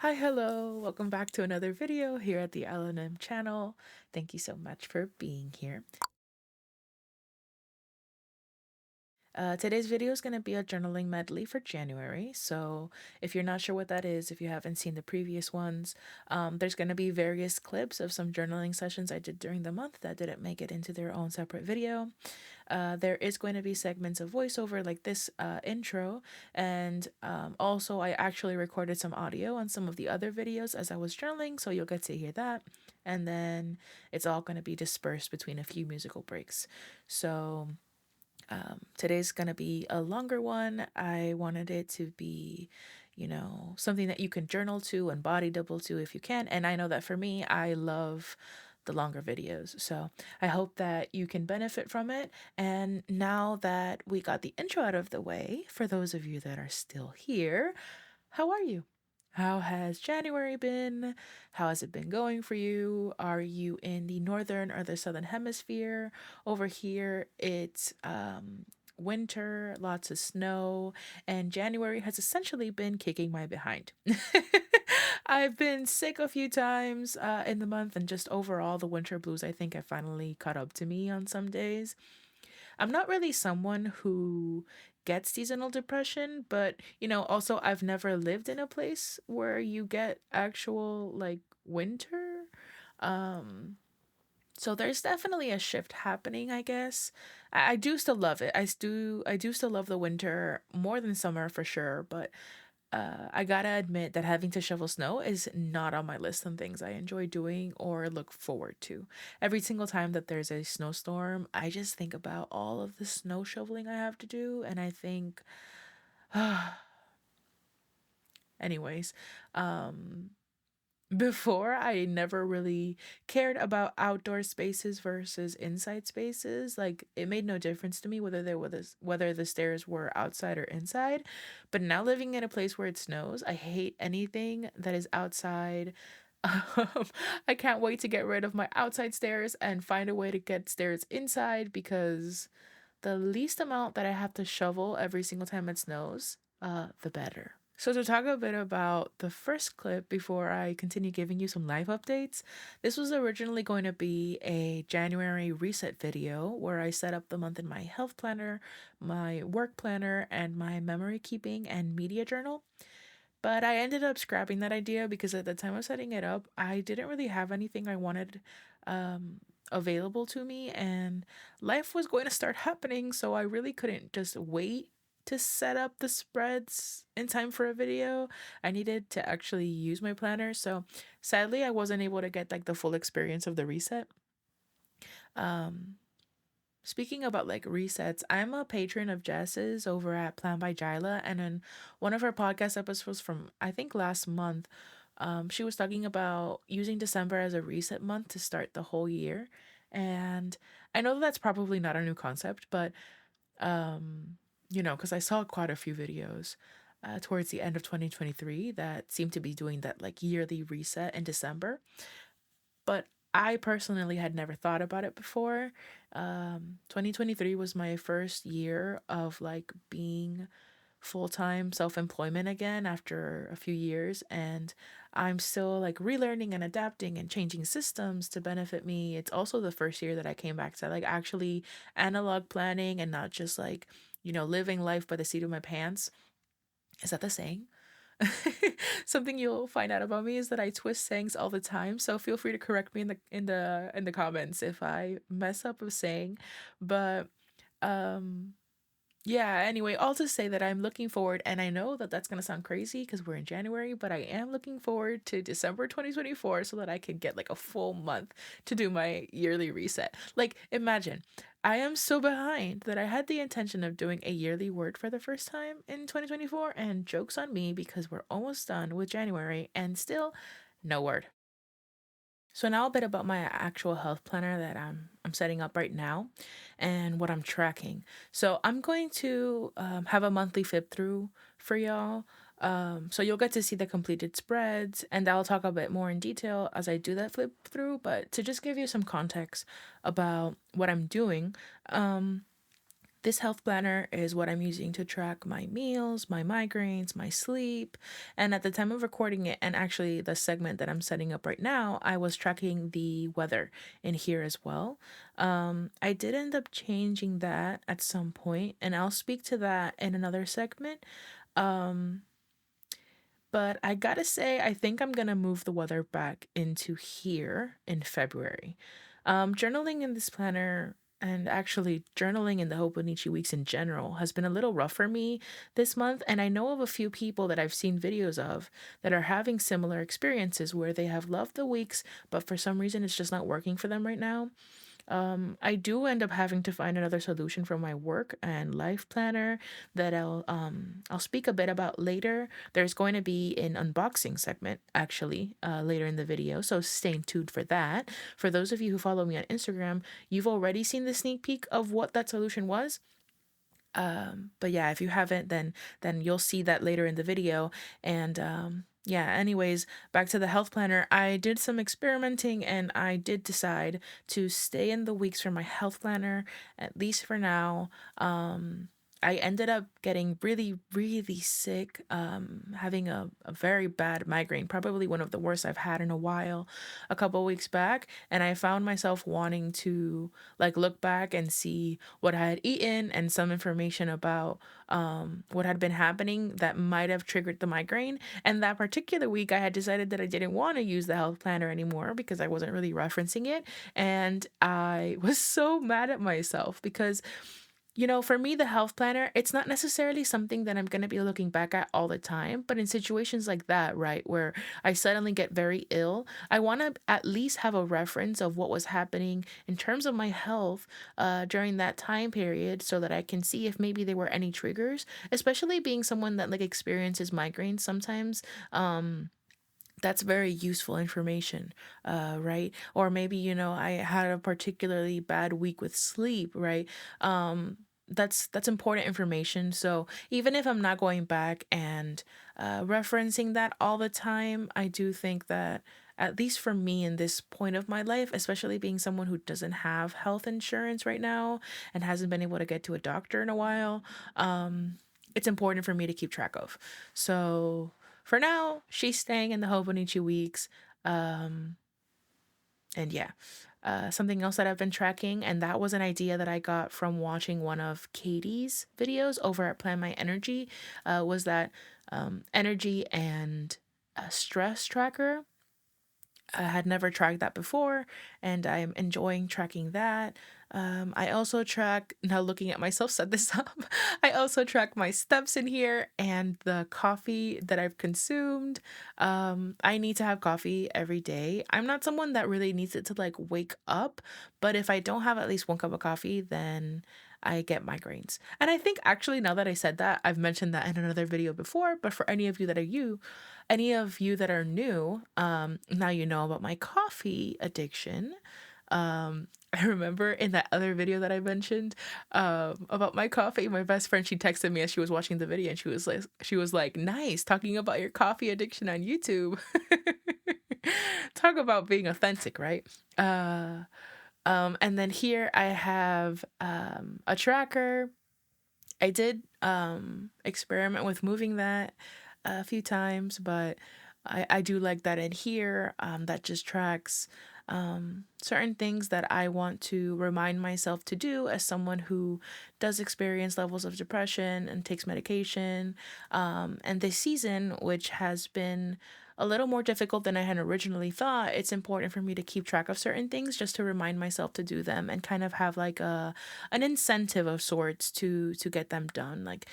Hi, hello, welcome back to another video here at the 𝙘𝙧𝙚𝙤𝙦 channel. Thank you so much for being here. Today's video is going to be a journaling medley for January. So if you're not sure what that is, if you haven't seen the previous ones, there's going to be various clips of some journaling sessions I did during the month that didn't make it into their own separate video. There is going to be segments of voiceover like this intro, and also I actually recorded some audio on some of the other videos as I was journaling, so you'll get to hear that. And then it's all going to be dispersed between a few musical breaks. So today's gonna be a longer one. I wanted it to be, something that you can journal to and body double to if you can. And I know that for me, I love the longer videos. So I hope that you can benefit from it. And now that we got the intro out of the way, for those of you that are still here, how are you? How has January been? How has it been going for you? Are you in the northern or the southern hemisphere? Over here, it's winter, lots of snow, and January has essentially been kicking my behind. I've been sick a few times in the month, and just overall, the winter blues, I think, have finally caught up to me on some days. I'm not really someone who gets seasonal depression, but also I've never lived in a place where you get actual like winter. Um so there's definitely a shift happening, I guess. I do still love it. I do still love the winter more than summer for sure, but I gotta admit that having to shovel snow is not on my list of things I enjoy doing or look forward to. Every single time that there's a snowstorm, I just think about all of the snow shoveling I have to do, and I think, anyways, um, before I never really cared about outdoor spaces versus inside spaces. Like it made no difference to me whether the stairs were outside or inside. But now living in a place where it snows, I hate anything that is outside. I can't wait to get rid of my outside stairs and find a way to get stairs inside, because the least amount that I have to shovel every single time it snows, the better. So, to talk a bit about the first clip before I continue giving you some life updates, this was originally going to be a January reset video where I set up the month in my health planner, my work planner, and my memory keeping and media journal. But I ended up scrapping that idea because at the time of setting it up, I didn't really have anything I wanted available to me, and life was going to start happening, so I really couldn't just wait to set up the spreads in time for a video. I needed to actually use my planner, so sadly I wasn't able to get like the full experience of the reset. um Speaking about like resets, I'm a patron of Jess's over at Plan by 𝙦𝙧𝙚𝙦, and in one of her podcast episodes from I think last month, she was talking about using December as a reset month to start the whole year. And I know that's probably not a new concept, but because I saw quite a few videos towards the end of 2023 that seemed to be doing that like yearly reset in December. But I personally had never thought about it before. 2023 was my first year of like being full-time self-employment again after a few years, and I'm still like relearning and adapting and changing systems to benefit me. It's also the first year that I came back to like actually analog planning and not just like, living life by the seat of my pants. Is that the saying? Something you'll find out about me is that I twist sayings all the time, so feel free to correct me in the comments if I mess up a saying. But um yeah, anyway, all to say that I'm looking forward, and I know that that's going to sound crazy because we're in January, but I am looking forward to December 2024 so that I can get like a full month to do my yearly reset. Like, imagine, I am so behind that I had the intention of doing a yearly word for the first time in 2024, and joke's on me because we're almost done with January and still no word. So now a bit about my actual health planner that I'm setting up right now, and what I'm tracking. So I'm going to have a monthly flip through for y'all. So you'll get to see the completed spreads, and I'll talk a bit more in detail as I do that flip through. But to just give you some context about what I'm doing, This health planner is what I'm using to track my meals, my migraines, my sleep. And at the time of recording it, and actually the segment that I'm setting up right now, I was tracking the weather in here as well. I did end up changing that at some point, and I'll speak to that in another segment. Um, but I gotta say, I think I'm gonna move the weather back into here in February. Journaling in this planner and actually journaling in the hobonichi weeks in general has been a little rough for me this month. And I know of a few people that I've seen videos of that are having similar experiences where they have loved the weeks, but for some reason it's just not working for them right now. I do end up having to find another solution for my work and life planner that I'll speak a bit about later. There's going to be an unboxing segment actually later in the video, so stay tuned for that. For those of you who follow me on Instagram, you've already seen the sneak peek of what that solution was. But yeah, if you haven't, then you'll see that later in the video. And yeah, anyways, back to the health planner. I did some experimenting and I did decide to stay in the weeks for my health planner, at least for now. I ended up getting really, really sick, having a very bad migraine, probably one of the worst I've had in a while, a couple weeks back. And I found myself wanting to like look back and see what I had eaten and some information about what had been happening that might have triggered the migraine. And that particular week, I had decided that I didn't want to use the health planner anymore because I wasn't really referencing it. And I was so mad at myself because for me, the health planner, it's not necessarily something that I'm going to be looking back at all the time. But in situations like that, right, where I suddenly get very ill, I want to at least have a reference of what was happening in terms of my health during that time period so that I can see if maybe there were any triggers, especially being someone that like experiences migraines sometimes. That's very useful information, right? Or maybe, I had a particularly bad week with sleep, right? That's important information. So even if I'm not going back and referencing that all the time, I do think that at least for me in this point of my life, especially being someone who doesn't have health insurance right now and hasn't been able to get to a doctor in a while, it's important for me to keep track of. So for now, she's staying in the Hobonichi weeks. Um, and yeah, something else that I've been tracking, and that was an idea that I got from watching one of Katie's videos over at Plan My Energy, was that energy and stress tracker. I had never tracked that before, and I'm enjoying tracking that. I also track, now looking at myself set this up, I also track my steps in here and the coffee that I've consumed. I need to have coffee every day. I'm not someone that really needs it to like wake up, but if I don't have at least one cup of coffee, then I get migraines. And I think actually now that I said that, I've mentioned that in another video before, but for any of you that are new, now you know about my coffee addiction. I remember in that other video that I mentioned about my coffee, my best friend, she texted me as she was watching the video and she was like, nice, talking about your coffee addiction on YouTube. Talk about being authentic, right? And then here I have a tracker. I did experiment with moving that a few times, but I do like that in here. That just tracks certain things that I want to remind myself to do as someone who does experience levels of depression and takes medication. And this season, which has been a little more difficult than I had originally thought, it's important for me to keep track of certain things just to remind myself to do them and kind of have like an incentive of sorts to get them done. Like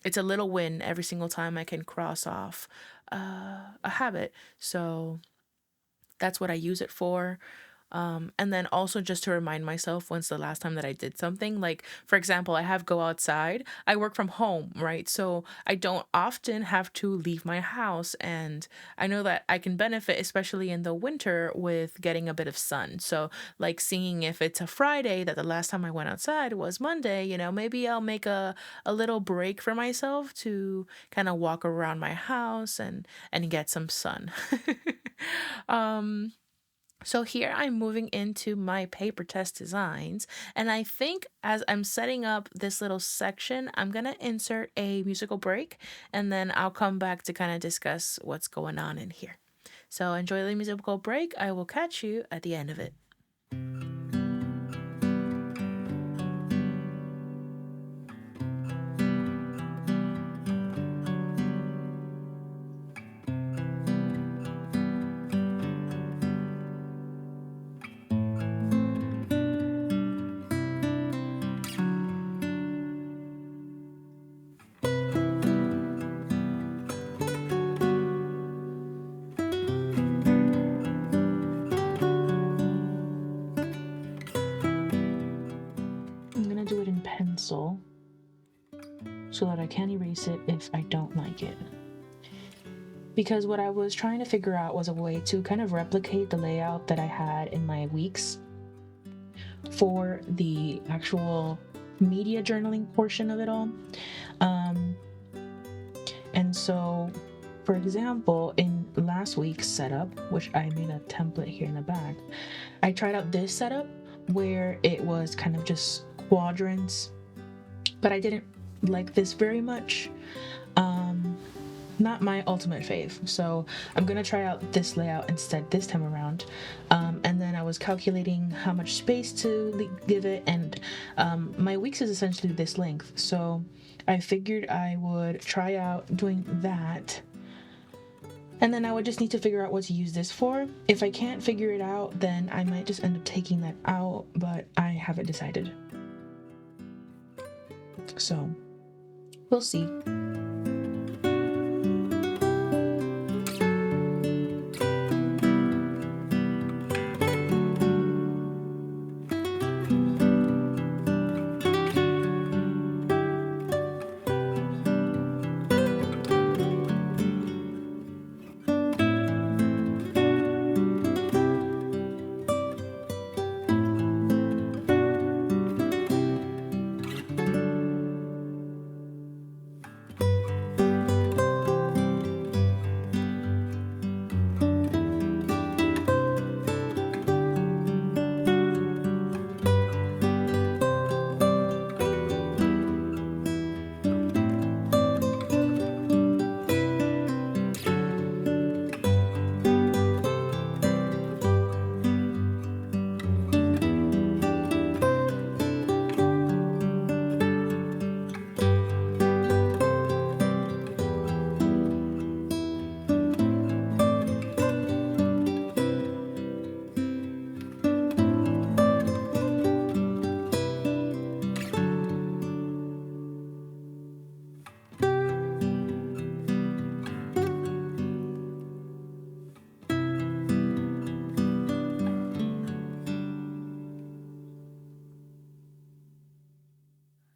it's a little win every single time I can cross off a habit. So that's what I use it for. And then also just to remind myself when's the last time that I did something. Like, for example, I have go outside. I work from home, right? So I don't often have to leave my house. And I know that I can benefit, especially in the winter, with getting a bit of sun. So, like, seeing if it's a Friday that the last time I went outside was Monday, maybe I'll make a little break for myself to kind of walk around my house and get some sun. um, So here I'm moving into my PaperTess designs, and I think as I'm setting up this little section, I'm gonna insert a musical break, and then I'll come back to kind of discuss what's going on in here. So enjoy the musical break. I will catch you at the end of it. I'm gonna do it in pencil so that I can erase it if I don't like it. Because what I was trying to figure out was a way to kind of replicate the layout that I had in my weeks for the actual media journaling portion of it all. And so, for example, in last week's setup, which I made a template here in the back, I tried out this setup where it was kind of just quadrants, but I didn't like this very much. Not my ultimate fave, so I'm gonna try out this layout instead this time around. And then I was calculating how much space to give it, and my weeks is essentially this length, so I figured I would try out doing that, and then I would just need to figure out what to use this for. If I can't figure it out, then I might just end up taking that out, but I haven't decided, so we'll see.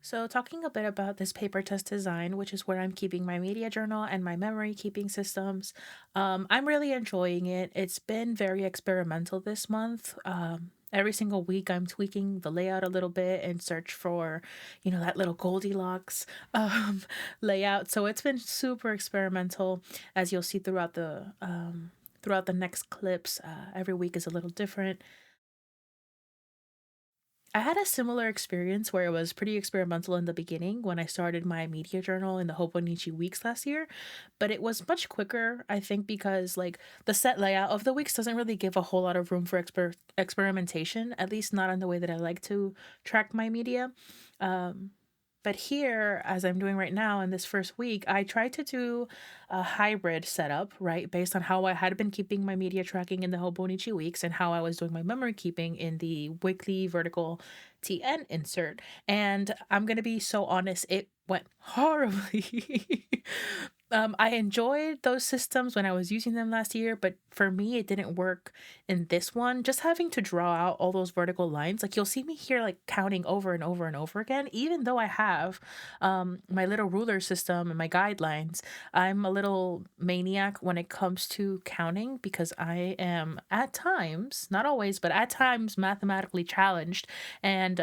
So talking a bit about this PaperTess design, which is where I'm keeping my media journal and my memory keeping systems, I'm really enjoying it. It's been very experimental this month. Every single week I'm tweaking the layout a little bit and search for, that little Goldilocks layout. So it's been super experimental, as you'll see throughout the next clips. Every week is a little different. I had a similar experience where it was pretty experimental in the beginning when I started my media journal in the hobonichi weeks last year, but it was much quicker, I think, because like the set layout of the weeks doesn't really give a whole lot of room for experimentation, at least not in the way that I like to track my media. Um, but here, as I'm doing right now in this first week, I tried to do a hybrid setup, right? Based on how I had been keeping my media tracking in the Hobonichi weeks and how I was doing my memory keeping in the weekly vertical TN insert. And I'm going to be so honest, it went horribly. I enjoyed those systems when I was using them last year, but for me, it didn't work in this one. Just having to draw out all those vertical lines, like you'll see me here, like counting over and over and over again, even though I have my little ruler system and my guidelines. I'm a little maniac when it comes to counting because I am at times, not always, but at times mathematically challenged. And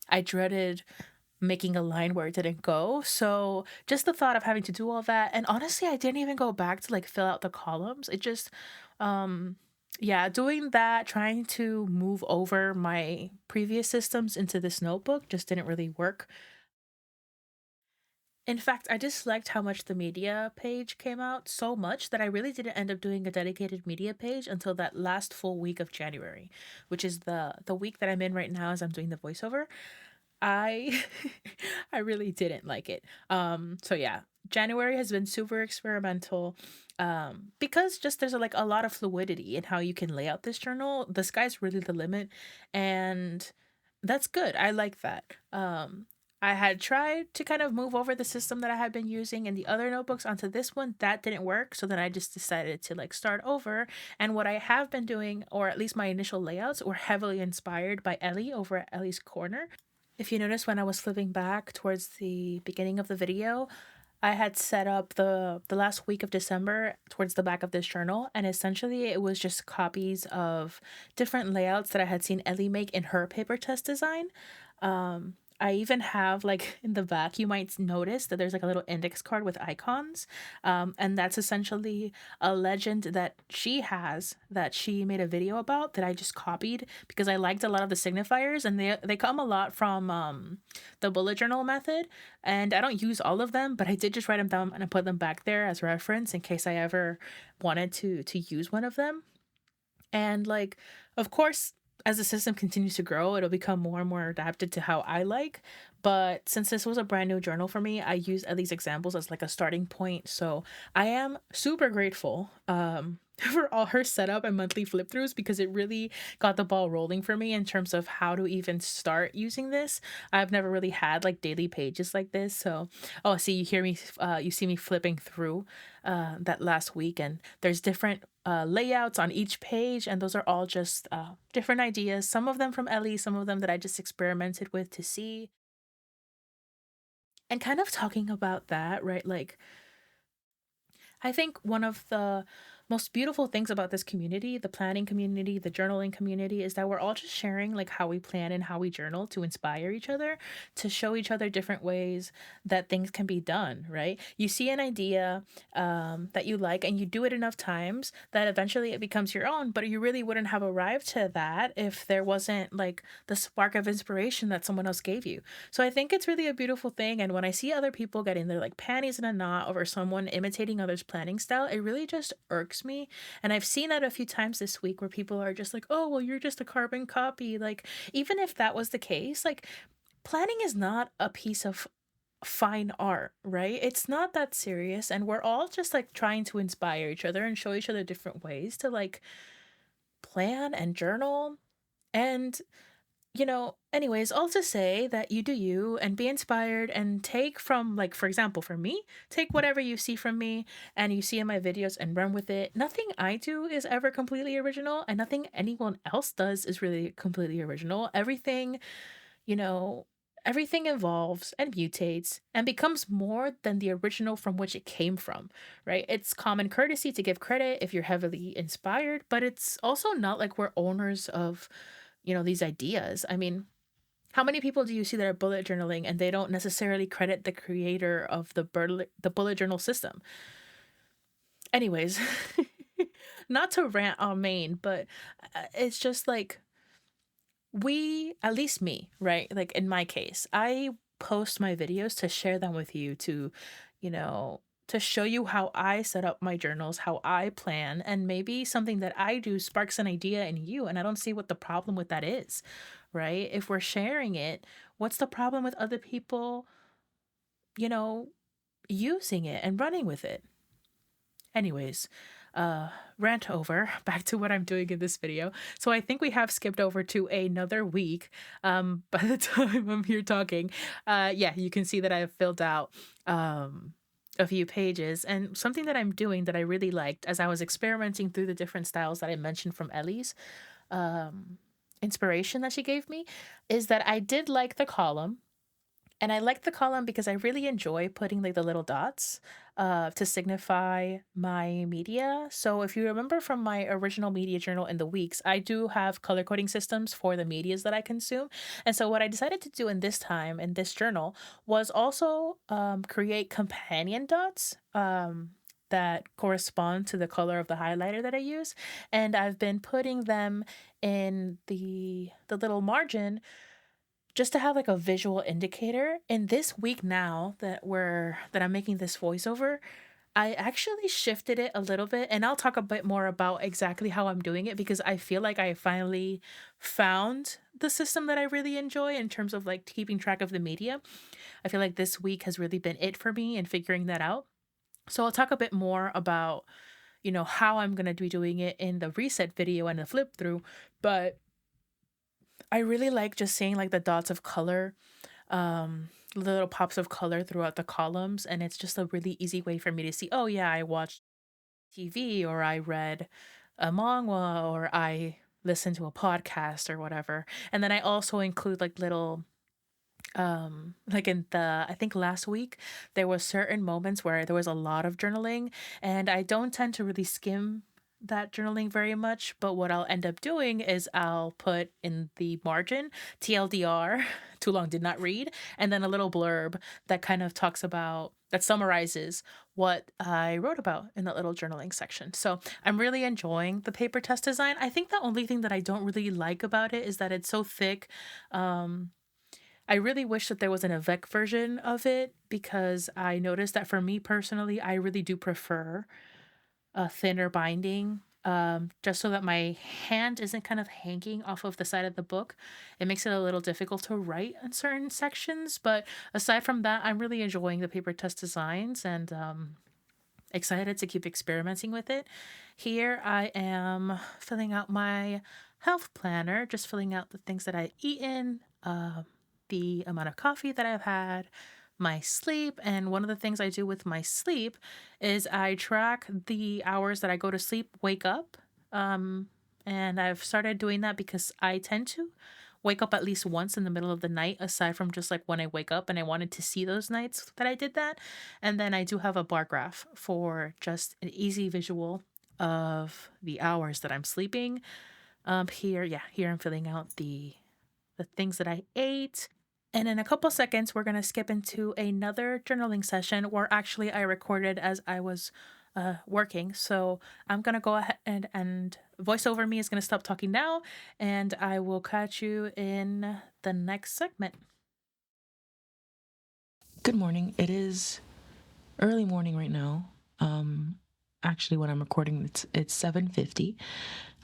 I dreaded making a line where it didn't go. So just the thought of having to do all that, and honestly, I didn't even go back to like fill out the columns. It just um Yeah, doing that, trying to move over my previous systems into this notebook just didn't really work. In fact, I disliked how much the media page came out so much that I really didn't end up doing a dedicated media page until that last full week of January, which is the week that I'm in right now as I'm doing the voiceover. I I really didn't like it. So yeah, January has been super experimental. Because just there's like a lot of fluidity in how you can lay out this journal. The sky's really the limit, and that's good. I like that. I had tried to kind of move over the system that I had been using in the other notebooks onto this one. That didn't work. So then I just decided to like start over. And what I have been doing, or at least my initial layouts, were heavily inspired by Ellie over at Ellie's Corner. If you notice, when I was flipping back towards the beginning of the video, I had set up the last week of December towards the back of this journal, and essentially it was just copies of different layouts that I had seen Ellie make in her PaperTess design. I even have like in the back, you might notice that there's like a little index card with icons, and that's essentially a legend that she has that she made a video about that I just copied because I liked a lot of the signifiers, and they come a lot from the bullet journal method, and I don't use all of them, but I did just write them down and I put them back there as reference in case I ever wanted to use one of them. And like, of course, as the system continues to grow, it'll become more and more adapted to how I like. But since this was a brand new journal for me, I use these examples as like a starting point. So I am super grateful for all her setup and monthly flip throughs because it really got the ball rolling for me in terms of how to even start using this. I've never really had like daily pages like this. So, oh, see, you hear me, you see me flipping through that last week, and there's different layouts on each page, and those are all just different ideas. Some of them from Ellie, some of them that I just experimented with to see. And kind of talking about that, right? Like, I think one of the most beautiful things about this community, the planning community, the journaling community, is that we're all just sharing like how we plan and how we journal to inspire each other, to show each other different ways that things can be done, right? You see an idea that you like and you do it enough times that eventually it becomes your own, but you really wouldn't have arrived to that if there wasn't like the spark of inspiration that someone else gave you. So I think it's really a beautiful thing. And when I see other people getting their like panties in a knot over someone imitating others' planning style, it really just irks me. And I've seen that a few times this week where people are just like, oh, well, you're just a carbon copy. Like, even if that was the case, like, planning is not a piece of fine art, right? It's not that serious. And we're all just like trying to inspire each other and show each other different ways to like plan and journal. And anyways, all to say that you do you and be inspired and take from, like, for example, for me, take whatever you see from me and you see in my videos and run with it. Nothing I do is ever completely original, and nothing anyone else does is really completely original. You know, everything evolves and mutates and becomes more than the original from which it came from, right? It's common courtesy to give credit if you're heavily inspired, but it's also not like we're owners of these ideas. I mean, how many people do you see that are bullet journaling and they don't necessarily credit the creator of the bullet journal system? Anyways, not to rant on main, but it's just like at least me, right? Like in my case, I post my videos to share them with you you know, to show you how I set up my journals, how I plan, and maybe something that I do sparks an idea in you. And I don't see what the problem with that is, right? If we're sharing it, what's the problem with other people, you know, using it and running with it? Anyways, rant over. Back to what I'm doing in this video. So I think we have skipped over to another week. By the time I'm here talking, yeah, you can see that I've filled out a few pages, and something that I'm doing that I really liked as I was experimenting through the different styles that I mentioned from Ellie's um inspiration that she gave me is that I did like the column, and I like the column because I really enjoy putting like the little dots to signify my media. So if you remember from my original media journal in the weeks, I do have color coding systems for the medias that I consume. And so what I decided to do in this time in this journal was also create companion dots. that correspond to the color of the highlighter that I use, and I've been putting them in the little margin just to have like a visual indicator. And this week now that I'm making this voiceover, I actually shifted it a little bit, and I'll talk a bit more about exactly how I'm doing it because I feel like I finally found the system that I really enjoy in terms of like keeping track of the media. I feel like this week has really been it for me in figuring that out. So I'll talk a bit more about, how I'm going to be doing it in the reset video and the flip through, but I really like just seeing like the dots of color, little pops of color throughout the columns, and it's just a really easy way for me to see, oh yeah, I watched TV or I read a manga or I listened to a podcast or whatever. And then I also include like little like in the I think last week there was certain moments where there was a lot of journaling, and I don't tend to really skim that journaling very much, but what I'll end up doing is I'll put in the margin TLDR, too long did not read, and then a little blurb that kind of talks about that summarizes what I wrote about in that little journaling section. So I'm really enjoying the PaperTess design. I think the only thing that I don't really like about it is that it's so thick. I really wish that there was an avec version of it because I noticed that for me personally, I really do prefer a thinner binding, just so that my hand isn't kind of hanging off of the side of the book. It makes it a little difficult to write in certain sections, but aside from that, I'm really enjoying the paper test designs and excited to keep experimenting with it. Here I am filling out my health planner, just filling out the things that I've eaten, the amount of coffee that I've had, my sleep. And one of the things I do with my sleep is I track the hours that I go to sleep, wake up. And I've started doing that because I tend to wake up at least once in the middle of the night, aside from just like when I wake up, and I wanted to see those nights that I did that. And then I do have a bar graph for just an easy visual of the hours that I'm sleeping. Here I'm filling out the things that I ate. And in a couple seconds, we're going to skip into another journaling session where actually I recorded as I was working. So I'm going to go ahead and voiceover me is going to stop talking now, and I will catch you in the next segment. Good morning. It is early morning right now. Actually, when I'm recording, it's 7:50.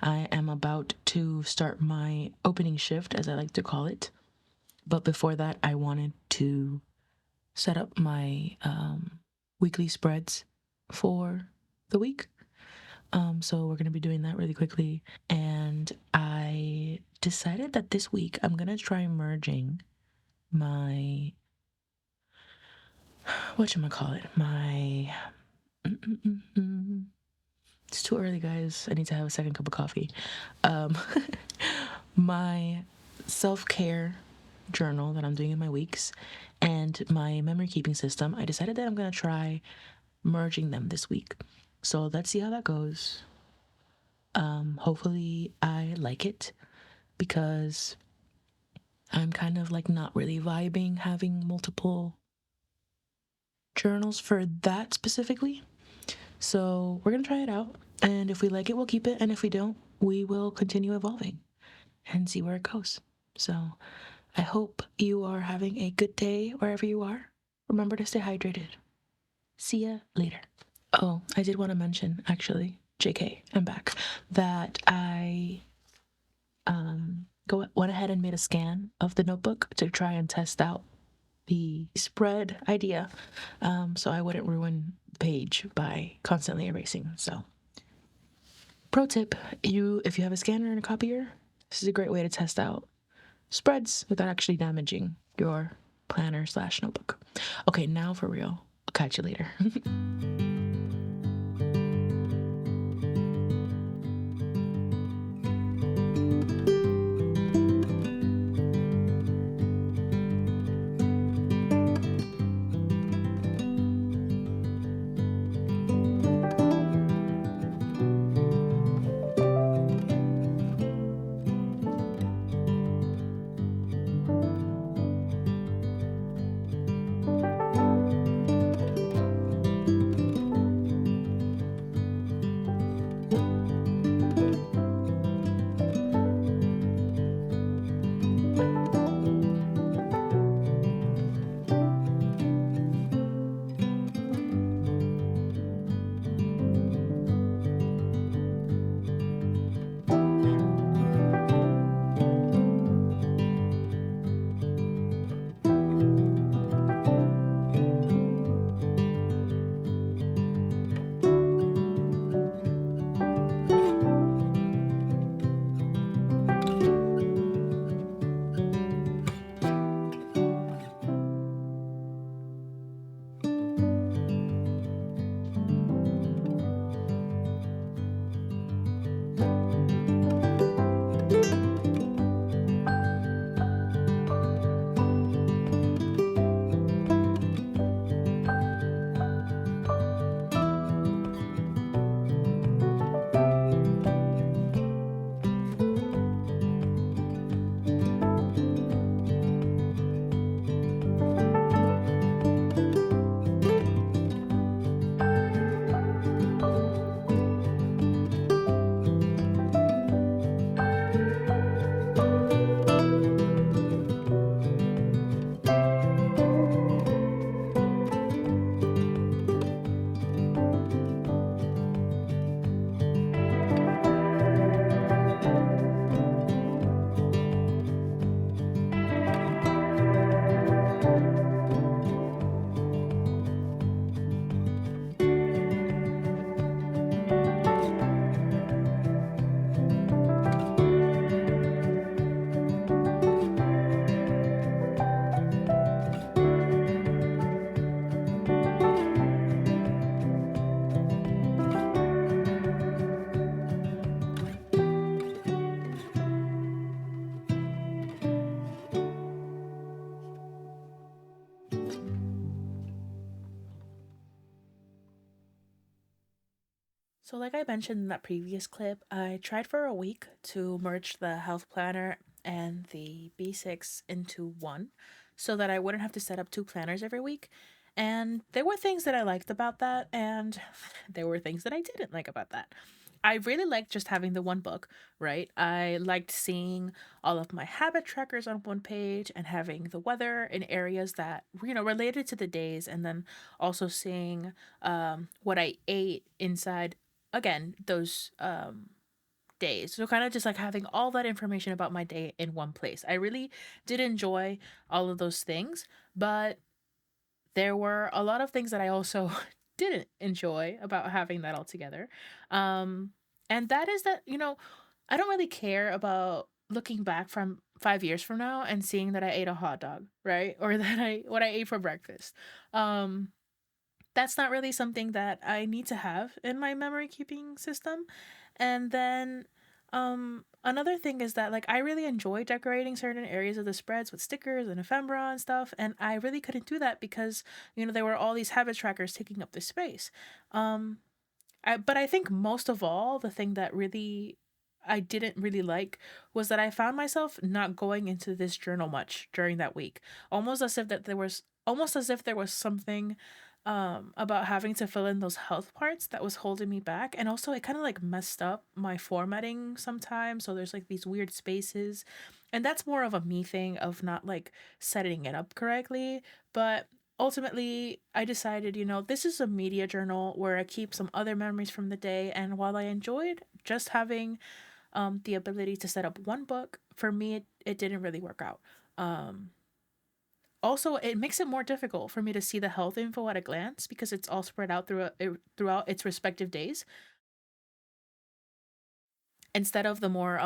I am about to start my opening shift, as I like to call it. But before that, I wanted to set up my weekly spreads for the week. So we're going to be doing that really quickly. And I decided that this week I'm going to try merging my, whatchamacallit, my, it's too early, guys. I need to have a second cup of coffee. My self-care journal that I'm doing in my weeks and my memory keeping system, I decided that I'm going to try merging them this week. So let's see how that goes. Hopefully I like it, because I'm kind of like not really vibing having multiple journals for that specifically. So we're going to try it out, and if we like it, we'll keep it, and if we don't, we will continue evolving and see where it goes. So I hope you are having a good day wherever you are. Remember to stay hydrated. See ya later. Oh, I did want to mention, actually, JK, I'm back, that I went ahead and made a scan of the notebook to try and test out the spread idea, so I wouldn't ruin the page by constantly erasing. So, pro tip, if you have a scanner and a copier, this is a great way to test out spreads without actually damaging your planner/notebook. Okay, now for real. I'll catch you later. So, like I mentioned in that previous clip, I tried for a week to merge the health planner and the B6 into one so that I wouldn't have to set up two planners every week. And there were things that I liked about that, and there were things that I didn't like about that. I really liked just having the one book, right? I liked seeing all of my habit trackers on one page and having the weather in areas that, related to the days, and then also seeing what I ate inside, again, those days. So kind of just like having all that information about my day in one place. I really did enjoy all of those things, but there were a lot of things that I also didn't enjoy about having that all together. Um, and that is that, I don't really care about looking back from 5 years from now and seeing that I ate a hot dog, right? Or that what I ate for breakfast. Um, that's not really something that I need to have in my memory keeping system. And then another thing is that like I really enjoy decorating certain areas of the spreads with stickers and ephemera and stuff, and I really couldn't do that because there were all these habit trackers taking up the space. Um but I think most of all, the thing that really I didn't really like was that I found myself not going into this journal much during that week. Almost as if there was something about having to fill in those health parts that was holding me back. And also it kind of like messed up my formatting sometimes. So there's like these weird spaces. And that's more of a me thing of not like setting it up correctly. But ultimately, I decided, this is a media journal where I keep some other memories from the day. And while I enjoyed just having the ability to set up one book, for me, it didn't really work out. Um, Also, it makes it more difficult for me to see the health info at a glance because it's all spread out throughout its respective days instead of the more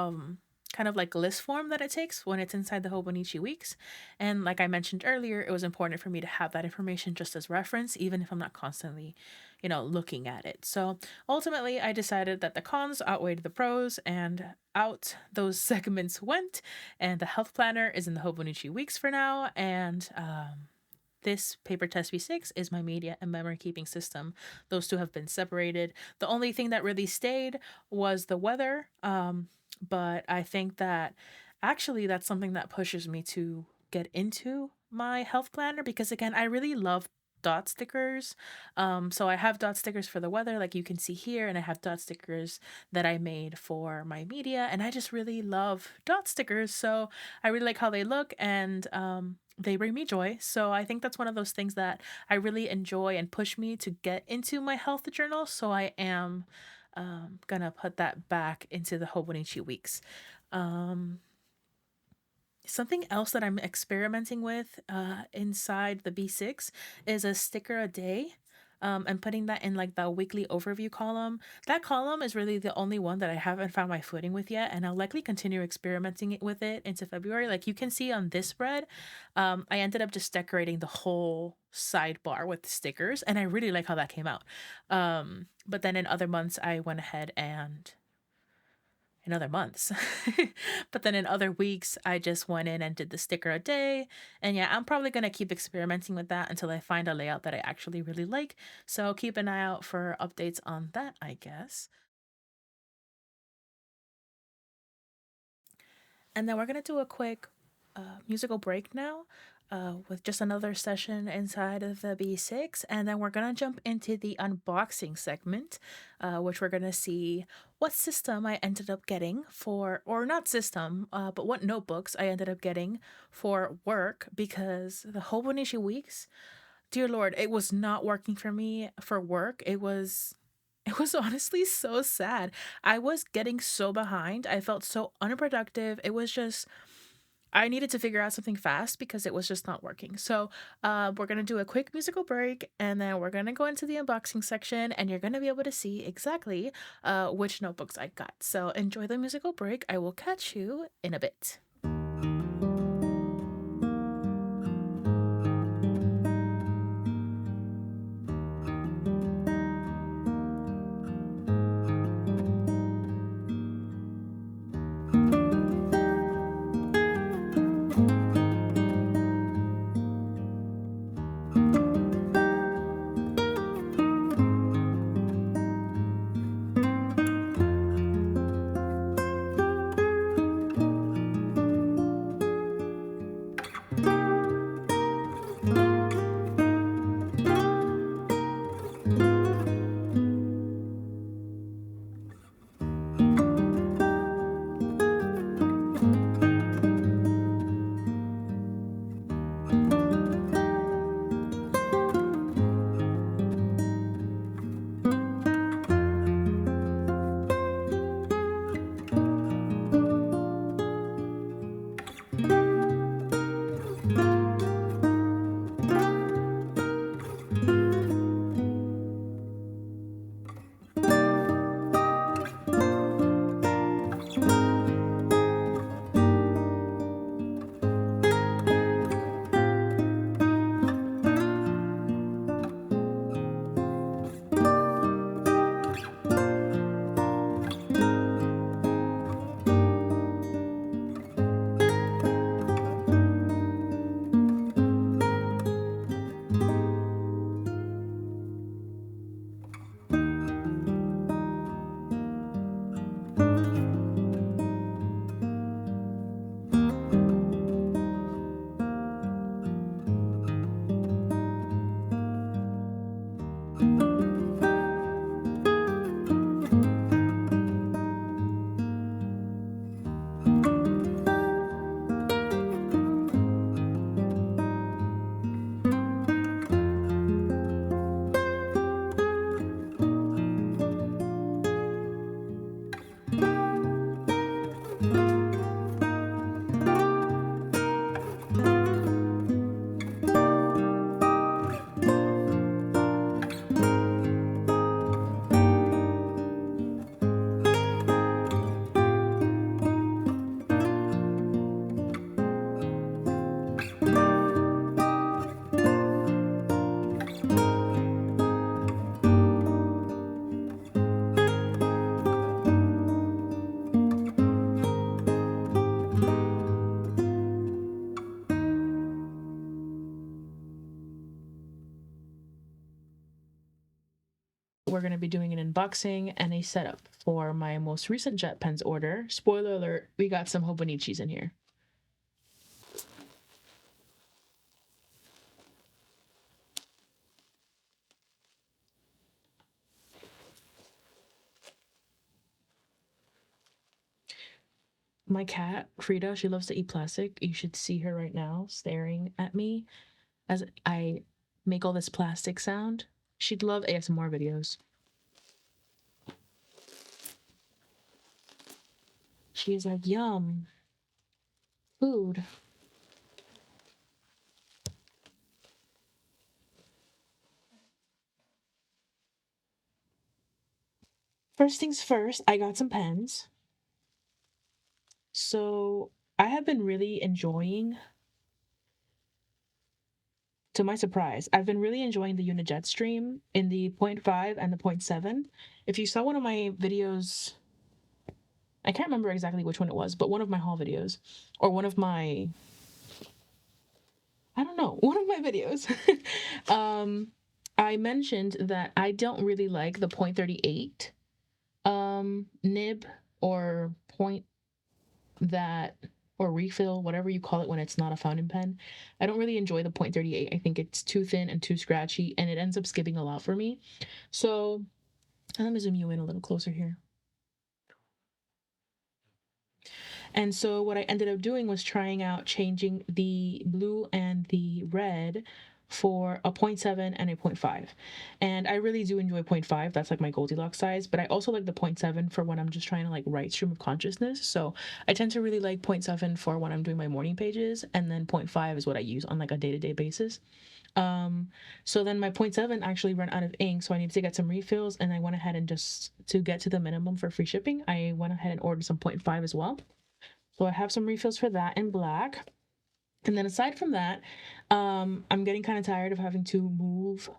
kind of like list form that it takes when it's inside the hobonichi weeks. And like I mentioned earlier, it was important for me to have that information just as reference, even if I'm not constantly, looking at it. So ultimately, I decided that the cons outweighed the pros, and out those segments went. And the health planner is in the hobonichi weeks for now, and this PaperTess V6 is my media and memory keeping system. Those two have been separated. The only thing that really stayed was the weather. But I think that actually that's something that pushes me to get into my health planner because again, I really love dot stickers. So I have dot stickers for the weather, like you can see here, and I have dot stickers that I made for my media, and I just really love dot stickers. So I really like how they look, and they bring me joy. So I think that's one of those things that I really enjoy and push me to get into my health journal. So I am gonna put that back into the Hobonichi weeks. Um, Something else that I'm experimenting with inside the B6 is a sticker a day. And putting that in like the weekly overview column. That column is really the only one that I haven't found my footing with yet, and I'll likely continue experimenting with it into February. Like you can see on this spread, I ended up just decorating the whole sidebar with stickers, and I really like how that came out. But then in other months, I went ahead and in other months. But then in other weeks, I just went in and did the sticker a day. And yeah, I'm probably going to keep experimenting with that until I find a layout that I actually really like. So keep an eye out for updates on that, I guess. And then we're going to do a quick musical break now. With just another session inside of the B6. And then we're going to jump into the unboxing segment, which we're going to see what system I ended up getting for, or not system, but what notebooks I ended up getting for work because the Hobonichi weeks, dear Lord, it was not working for me for work. It was honestly so sad. I was getting so behind. I felt so unproductive. It was just I needed to figure out something fast because it was just not working. So, we're gonna do a quick musical break, and then we're gonna go into the unboxing section, and you're gonna be able to see exactly which notebooks I got. So, enjoy the musical break. I will catch you in a bit. we're going to be doing an unboxing and a setup for my most recent jet pens order. Spoiler alert, we got some hobonichis in here. My cat, Frida, she loves to eat plastic. You should see her right now staring at me as I make all this plastic sound. She'd love ASMR videos. She's like, yum, food. First things first, I got some pens. So I have been really enjoying, to my surprise, I've been really enjoying the 𝙢𝙧𝙬𝙤𝙬 in the 0.5 and the 0.7. If you saw one of my videos, I can't remember exactly which one it was, but one of my haul videos, or one of my, I don't know, one of my videos, I mentioned that I don't really like the 0.38 nib or point that, or refill, whatever you call it when it's not a fountain pen. I don't really enjoy the 0.38. I think it's too thin and too scratchy, and it ends up skipping a lot for me. So let me zoom you in a little closer here. And so what I ended up doing was trying out changing the blue and the red for a 0.7 and a 0.5. And I really do enjoy 0.5. That's like my Goldilocks size, but I also like the 0.7 for when I'm just trying to like write stream of consciousness. So I tend to really like 0.7 for when I'm doing my morning pages, and then 0.5 is what I use on like a day-to-day basis. So then my 0.7 actually ran out of ink, so I needed to get some refills, and I went ahead and just to get to the minimum for free shipping, I went ahead and ordered some 0.5 as well. So I have some refills for that in black. And then aside from that, I'm getting kind of tired of having to move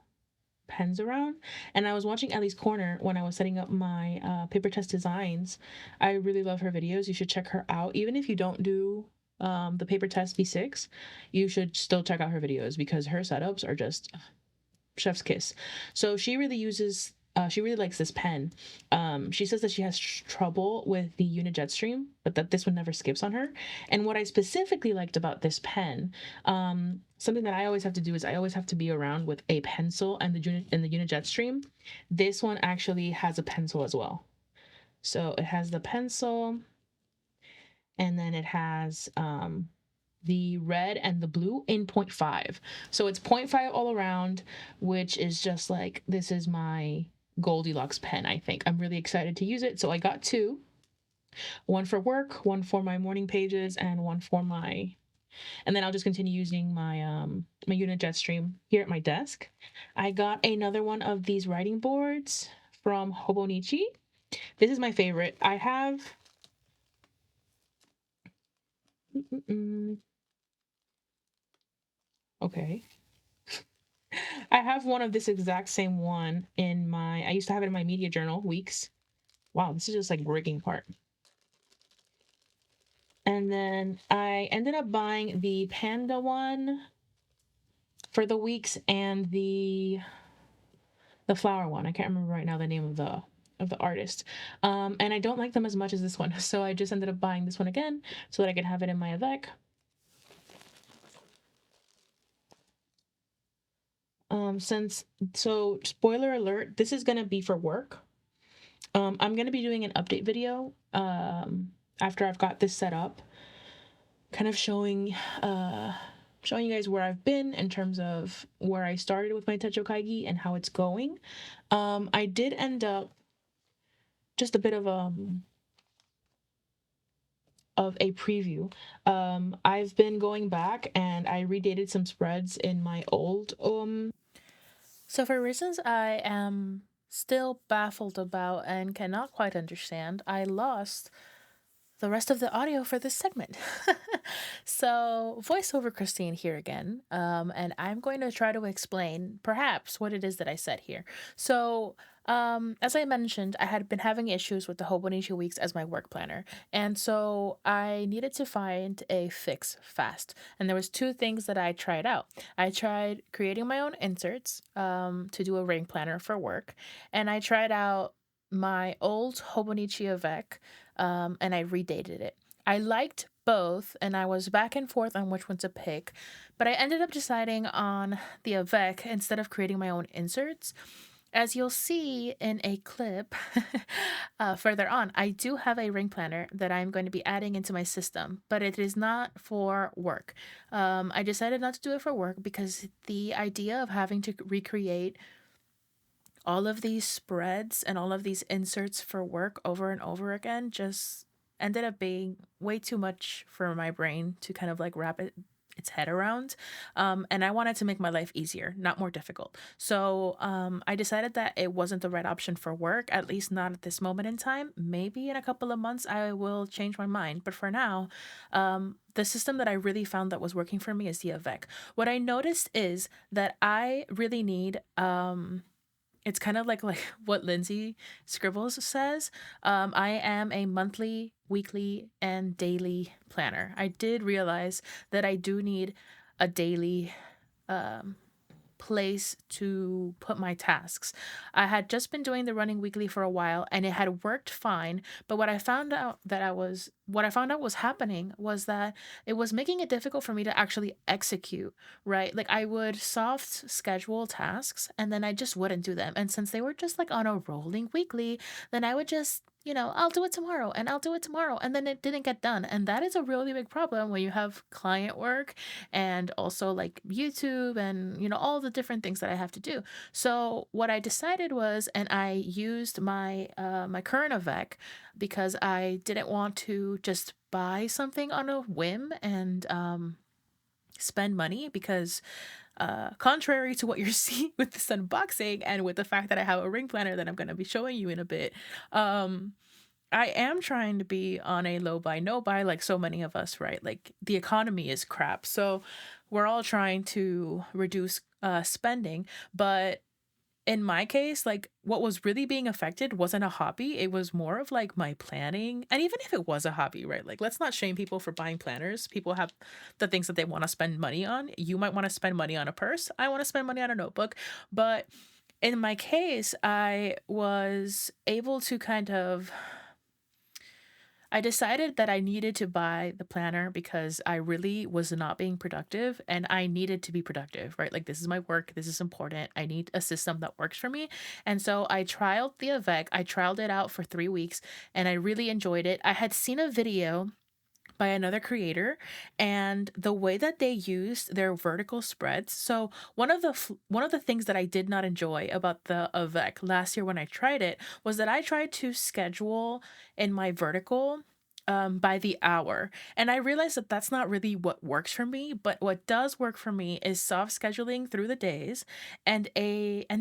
pens around. And I was watching Ellie's Corner when I was setting up my PaperTess designs. I really love her videos. You should check her out. Even if you don't do the PaperTess V6, you should still check out her videos because her setups are just chef's kiss. So she really uses she really likes this pen. She says that she has trouble with the 𝙢𝙧𝙬𝙬, but that this one never skips on her. And what I specifically liked about this pen, something that I always have to do is I always have to be around with a pencil and the 𝙢𝙧𝙬𝙬. This one actually has a pencil as well. So it has the pencil, and then it has the red and the blue in 0.5. So it's 0.5 all around, which is just like, this is my Goldilocks pen, I think. I'm really excited to use it. So I got two, one for work, one for my morning pages, and one for my, and then I'll just continue using my my 𝙢𝙧𝙬𝙬 here at my desk. I got another one of these writing boards from Hobonichi. This is my favorite. I have okay. I have one of this exact same one in my, I used to have it in my media journal, Weeks. Wow, this is just like breaking apart. And then I ended up buying the Panda one for the Weeks and the flower one. I can't remember right now the name of the artist. And I don't like them as much as this one. So I just ended up buying this one again so that I could have it in my avec. So spoiler alert, this is gonna be for work. I'm gonna be doing an update video after I've got this set up, kind of showing you guys where I've been in terms of where I started with my 𝙘𝙧𝙘𝙧 and how it's going. I did end up just a bit of a preview. I've been going back and I redated some spreads in my old So for reasons I am still baffled about and cannot quite understand, I lost the rest of the audio for this segment. So voiceover Christine here again, and I'm going to try to explain perhaps what it is that I said here. So As I mentioned, I had been having issues with the hobonichi weeks as my work planner, and so I needed to find a fix fast. And there was two things that I tried out. I tried creating my own inserts to do a ring planner for work, and I tried out my old hobonichi avec, and I redated it. I liked both, and I was back and forth on which one to pick, but I ended up deciding on the avec instead of creating my own inserts. As you'll see in a clip further on, I do have a ring planner that I'm going to be adding into my system, but it is not for work. I decided not to do it for work because the idea of having to recreate all of these spreads and all of these inserts for work over and over again just ended up being way too much for my brain to kind of like wrap its head around. And I wanted to make my life easier, not more difficult. So I decided that it wasn't the right option for work, at least not at this moment in time. Maybe in a couple of months I will change my mind. But for now, the system that I really found that was working for me is the avec. What I noticed is that I really need it's kind of like what Lindsay Scribbles says. I am a monthly, weekly, and daily planner. I did realize that I do need a daily um, place to put my tasks. I had just been doing the running weekly for a while and it had worked fine, but what I found out was happening was that it was making it difficult for me to actually execute, right? Like I would soft schedule tasks and then I just wouldn't do them. And since they were just like on a rolling weekly, then I would just I'll do it tomorrow and I'll do it tomorrow. And then it didn't get done. And that is a really big problem when you have client work and also like YouTube and all the different things that I have to do. So what I decided was, and I used my current avec because I didn't want to just buy something on a whim and spend money because contrary to what you're seeing with this unboxing and with the fact that I have a ring planner that I'm going to be showing you in a bit, I am trying to be on a low buy, no buy, like so many of us, right? Like the economy is crap. So we're all trying to reduce spending. But in my case, like what was really being affected wasn't a hobby. It was more of like my planning. And even if it was a hobby, right? Like let's not shame people for buying planners. People have the things that they want to spend money on. You might want to spend money on a purse. I want to spend money on a notebook. But in my case, I was able to I decided that I needed to buy the planner because I really was not being productive and I needed to be productive, right? Like, this is my work. This is important. I need a system that works for me. And so I trialed the avec. I trialed it out for 3 weeks and I really enjoyed it. I had seen a video by another creator and the way that they used their vertical spreads. So one of the things that I did not enjoy about the avec last year when I tried it was that I tried to schedule in my vertical by the hour, and I realized that that's not really what works for me. But what does work for me is soft scheduling through the days and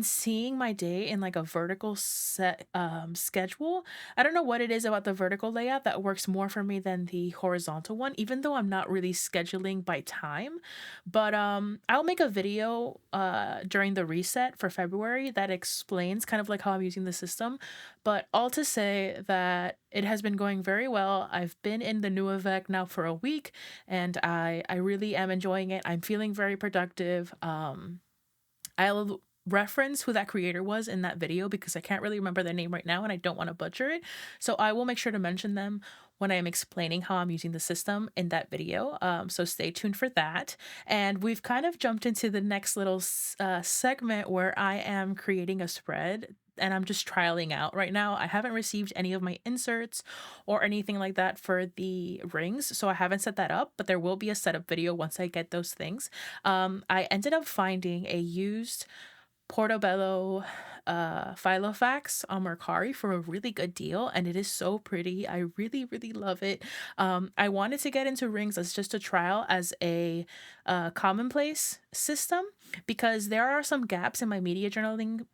seeing my day in like a vertical set schedule. I don't know what it is about the vertical layout that works more for me than the horizontal one, even though I'm not really scheduling by time. But I'll make a video during the reset for February that explains kind of like how I'm using the system. But all to say that it has been going very well. I've been in the new avec now for a week and I really am enjoying it. I'm feeling very productive. I'll reference who that creator was in that video because I can't really remember their name right now and I don't want to butcher it. So I will make sure to mention them when I am explaining how I'm using the system in that video. So stay tuned for that. And we've kind of jumped into the next little segment where I am creating a spread and I'm just trialing out right now. I haven't received any of my inserts or anything like that for the rings, so I haven't set that up, but there will be a setup video once I get those things. I ended up finding a used Portobello Filofax on Mercari for a really good deal, and it is so pretty. I really, really love it. I wanted to get into rings as just a trial as a commonplace system because there are some gaps in my media journaling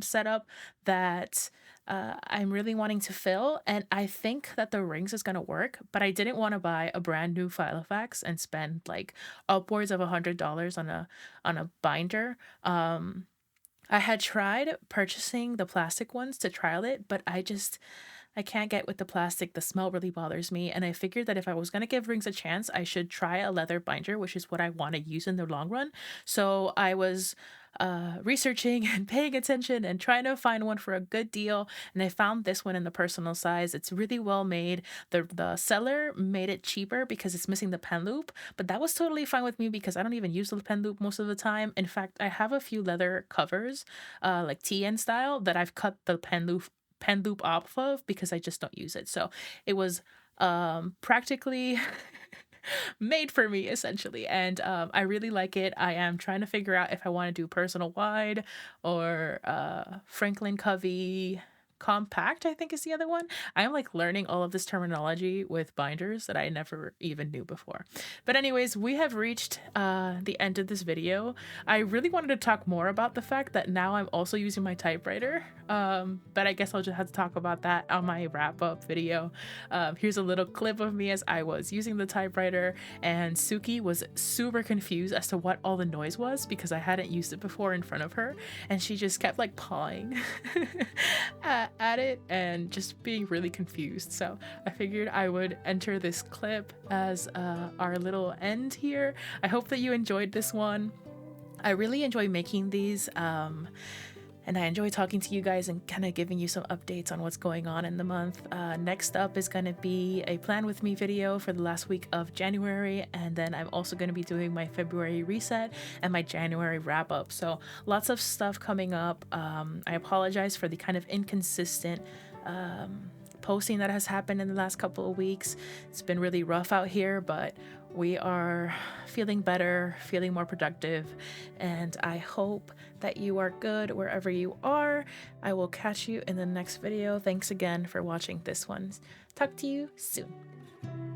setup that I'm really wanting to fill, and I think that the rings is gonna work, but I didn't want to buy a brand new Filofax and spend like upwards of $100 on a binder. I had tried purchasing the plastic ones to trial it, but I can't get with the plastic. The smell really bothers me. And I figured that if I was going to give rings a chance, I should try a leather binder, which is what I want to use in the long run. So I was researching and paying attention and trying to find one for a good deal. And I found this one in the personal size. It's really well made. The seller made it cheaper because it's missing the pen loop, but that was totally fine with me because I don't even use the pen loop most of the time. In fact, I have a few leather covers, like TN style, that I've cut the pen loop off of because I just don't use it. So it was practically made for me essentially, and I really like it. I am trying to figure out if I want to do personal wide or Franklin Covey compact, I think is the other one. I'm like learning all of this terminology with binders that I never even knew before. But anyways, we have reached the end of this video. I really wanted to talk more about the fact that now I'm also using my typewriter, but I guess I'll just have to talk about that on my wrap up video. Here's a little clip of me as I was using the typewriter, and Suki was super confused as to what all the noise was because I hadn't used it before in front of her, and she just kept like pawing at it and just being really confused. So I figured I would enter this clip as our little end here. I hope that you enjoyed this one. I really enjoy making these, and I enjoy talking to you guys and kind of giving you some updates on what's going on in the month. Next up is going to be a plan with me video for the last week of January, and then I'm also going to be doing my February reset and my January wrap up. So lots of stuff coming up. I apologize for the kind of inconsistent posting that has happened in the last couple of weeks. It's been really rough out here, but we are feeling better, feeling more productive, and I hope that you are good wherever you are. I will catch you in the next video. Thanks again for watching this one. Talk to you soon.